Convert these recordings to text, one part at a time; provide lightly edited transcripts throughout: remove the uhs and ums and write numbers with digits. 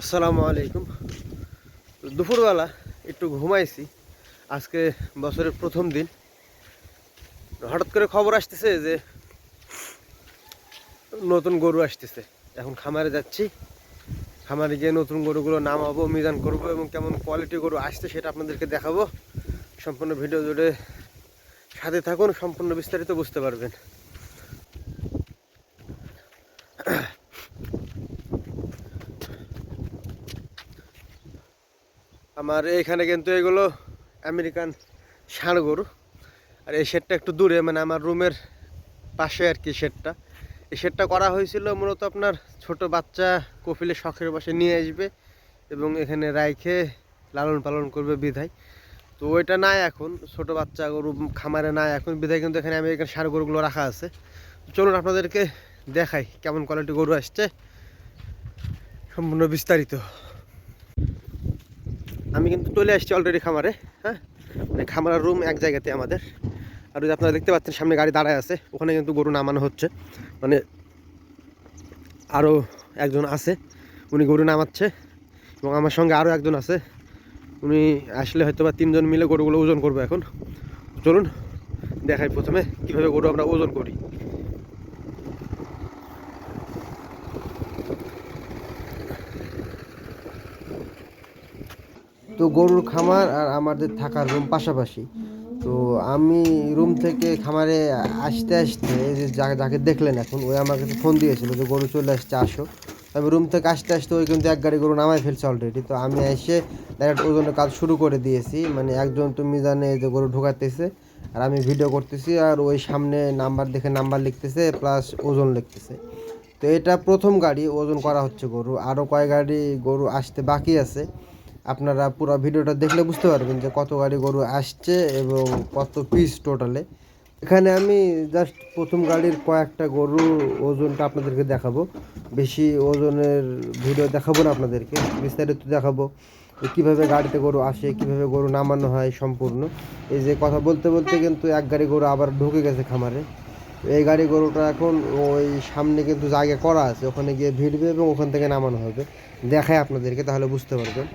আসসালামু আলাইকুম। দুপুরবেলা একটু ঘুমাইছি। আজকে বছরের প্রথম দিন। হঠাৎ করে খবর আসতেছে যে নতুন গরু আসতেছে। এখন খামারে যাচ্ছি। খামারে গিয়ে নতুন গরুগুলো নামাবো, মিজান করব এবং কেমন কোয়ালিটি গরু আসছে সেটা আপনাদেরকে দেখাবো। সম্পূর্ণ ভিডিও জুড়ে সাথে থাকুন, সম্পূর্ণ বিস্তারিত বুঝতে পারবেন। আমার এইখানে কিন্তু এগুলো আমেরিকান ষাঁড় গরু। আর এই শেডটা একটু দূরে, মানে আমার রুমের পাশে আর কি শেডটা। এই শেডটা করা হয়েছিল মূলত আপনার ছোট বাচ্চা কফিলে শখের বসে নিয়ে আসবে এবং এখানে রাইখে লালন পালন করবে বিধায়। তো ওইটা নাই এখন, ছোট বাচ্চা গরু খামারে নাই এখন বিধায়, কিন্তু এখানে আমেরিকান ষাঁড় গরুগুলো রাখা আছে। চলুন আপনাদেরকে দেখাই কেমন কোয়ালিটি গরু আসছে, সম্পূর্ণ বিস্তারিত। আমি কিন্তু চলে আসছি অলরেডি খামারে। হ্যাঁ, মানে খামারের রুম এক জায়গাতে আমাদের। আর যদি আপনারা দেখতে পাচ্ছেন সামনে গাড়ি দাঁড়ায় আছে, ওখানে কিন্তু গরু নামানো হচ্ছে। মানে আরও একজন আছে, উনি গরু নামাচ্ছে এবং আমার সঙ্গে আরও একজন আছে, উনি আসলে হয়তো বা 3 জন মিলে গরুগুলো ওজন করবে। এখন চলুন দেখাই প্রথমে কীভাবে গরু আমরা ওজন করি। তো গরুর খামার আর আমাদের থাকার রুম পাশাপাশি। তো আমি রুম থেকে খামারে আসতে আসতে যে যাকে দেখলেন এখন, ওই আমার কাছে ফোন দিয়েছিল যে গরু চলে আসছে, আসো। আমি রুম থেকে আসতে আসতে ওই কিন্তু এক গাড়ি গরু নামাই ফেলছে অলরেডি। তো আমি এসে ডাইরেক্ট ওজনের কাজ শুরু করে দিয়েছি। মানে একজন তো মিজানে যে গরু ঢোকাতেছে আর আমি ভিডিও করতেছি, আর ওই সামনে নাম্বার দেখে নাম্বার লিখতেছে প্লাস ওজন লিখতেছে। তো এটা প্রথম গাড়ি ওজন করা হচ্ছে গরু, আরও কয় গাড়ি গরু আসতে বাকি আছে। আপনারা পুরো ভিডিওটা দেখলে বুঝতে পারবেন যে কত গাড়ি গরু আসছে এবং কত পিস টোটালে। এখানে আমি জাস্ট প্রথম গাড়ির কয়েকটা গরু ওজনটা আপনাদেরকে দেখাবো। বেশি ওজনের ভিডিও দেখাবো না আপনাদেরকে, বিস্তারিত দেখাবো কীভাবে গাড়িতে গরু আসে, কীভাবে গরু নামানো হয় সম্পূর্ণ। এই যে কথা বলতে বলতে কিন্তু এক গাড়ি গরু আবার ঢুকে গেছে খামারে। এই গাড়ি গরুটা এখন ওই সামনে কিন্তু জায়গা করা আছে, ওখানে গিয়ে ভিড়বে এবং ওখান থেকে নামানো হবে। দেখায় আপনাদেরকে, তাহলে বুঝতে পারবেন।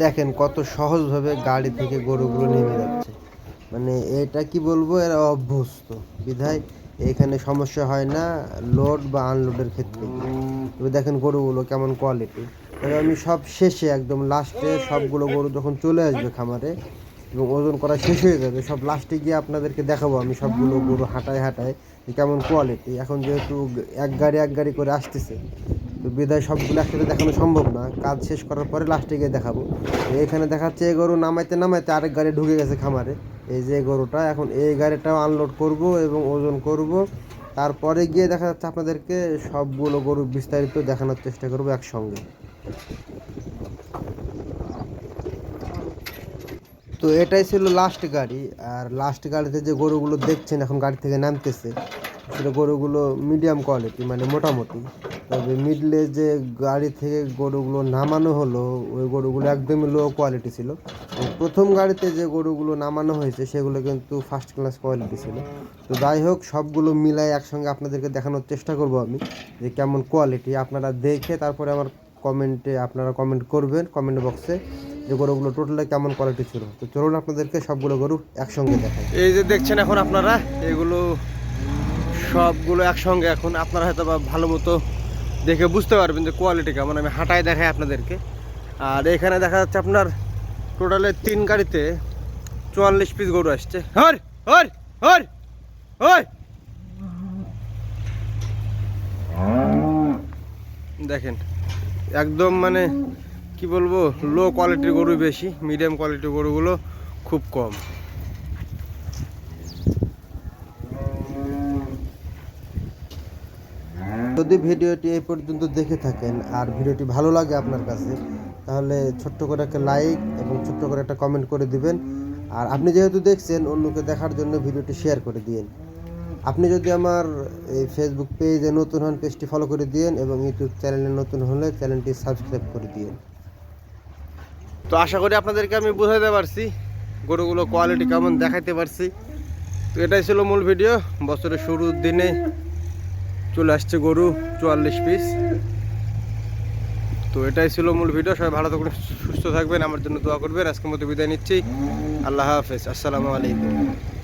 দেখেন কত সহজভাবে গাড়ি থেকে গরুগুলো নেমে যাচ্ছে। মানে এটা কি বলবো, এরা অভ্যস্ত বিধায় এখানে সমস্যা হয় না লোড বা আনলোডের ক্ষেত্রে। তবে দেখেন গরুগুলো কেমন কোয়ালিটি। তবে আমি সব শেষে একদম লাস্টে সবগুলো গরু যখন চলে আসবে খামারে এবং ওজন করা শেষ হয়ে যাবে, সব লাস্টে গিয়ে আপনাদেরকে দেখাবো আমি সবগুলো গরু হাঁটায় হাঁটায় কেমন কোয়ালিটি। এখন যেহেতু এক গাড়ি করে আসতেছে, তো বিদায় সবগুলো একসাথে দেখানো সম্ভব না, কাজ শেষ করার পরে লাস্টে গিয়ে দেখাবো। এখানে দেখাচ্ছে এই গরু নামাইতে নামাইতে আরেক গাড়ি ঢুকে গেছে খামারে। এই যে গরুটা, এখন এই গাড়িটাও আনলোড করব এবং ওজন করব, তারপরে গিয়ে দেখা যাচ্ছে আপনাদেরকে সবগুলো গরু বিস্তারিত দেখানোর চেষ্টা করব একসঙ্গে। তো এটাই ছিল লাস্ট গাড়ি। আর লাস্ট গাড়িতে যে গরুগুলো দেখছেন এখন গাড়ি থেকে নামতেছে, আসলে গরুগুলো মিডিয়াম কোয়ালিটি, মানে মোটামুটি। তবে মিডলে যে গাড়ি থেকে গরুগুলো নামানো হলো, ওই গরুগুলো একদমই লো কোয়ালিটি ছিল। প্রথম গাড়িতে যে গরুগুলো নামানো হয়েছে সেগুলো কিন্তু ফার্স্ট ক্লাস কোয়ালিটি ছিল। তো যাই হোক, সবগুলো মিলাই একসঙ্গে আপনাদেরকে দেখানোর চেষ্টা করব আমি যে কেমন কোয়ালিটি। আপনারা দেখে তারপরে আমার আপনারা কমেন্ট করবেন কমেন্ট বক্সে যে গরুগুলো টোটালি কেমন কোয়ালিটি ছিল। তো চলুন আপনাদেরকে সবগুলো গরু একসঙ্গে দেখাই। এই যে দেখছেন এখন আপনারা, এগুলো সবগুলো একসঙ্গে এখন আপনারা হয়তো বা ভালো মতো দেখে বুঝতে পারবেন যে কোয়ালিটি কেমন। আমি হাঁটায় দেখাই আপনাদেরকে। আর এখানে দেখা যাচ্ছে আপনার টোটালে 3 গাড়িতে 44 পিস গরু আসছে। হর হর হর হর দেখেন একদম, মানে কি বলবো, লো কোয়ালিটির গরু বেশি, মিডিয়াম কোয়ালিটির গরুগুলো খুব কম। যদি ভিডিওটি এই পর্যন্ত দেখে থাকেন আর ভিডিওটি ভালো লাগে আপনার কাছে, তাহলে ছোট্ট করে একটা লাইক এবং ছোট্ট করে একটা কমেন্ট করে দিবেন। আর আপনি যেহেতু দেখছেন, অন্যকে দেখার জন্য ভিডিওটি শেয়ার করে দিন। আপনি যদি আমার এই ফেসবুক পেজে নতুন হন, পেজটি ফলো করে দিয়েন, এবং ইউটিউব চ্যানেলে নতুন হলে চ্যানেলটি সাবস্ক্রাইব করে দিয়েন। তো আশা করি আপনাদেরকে আমি বোঝাতে পারছি, গরুগুলো কোয়ালিটি কেমন দেখাইতে পারছি। তো এটাই ছিল মূল ভিডিও। বছরের শুরুর দিনে চলে আসছে গরু 44 পিস। তো এটাই ছিল মূল ভিডিও। সবাই ভালো থাকবেন, সুস্থ থাকবেন, আমার জন্য দোয়া করবেন। আজকের মতো বিদায় নিচ্ছি। আল্লাহ হাফেজ, আসসালামু আলাইকুম।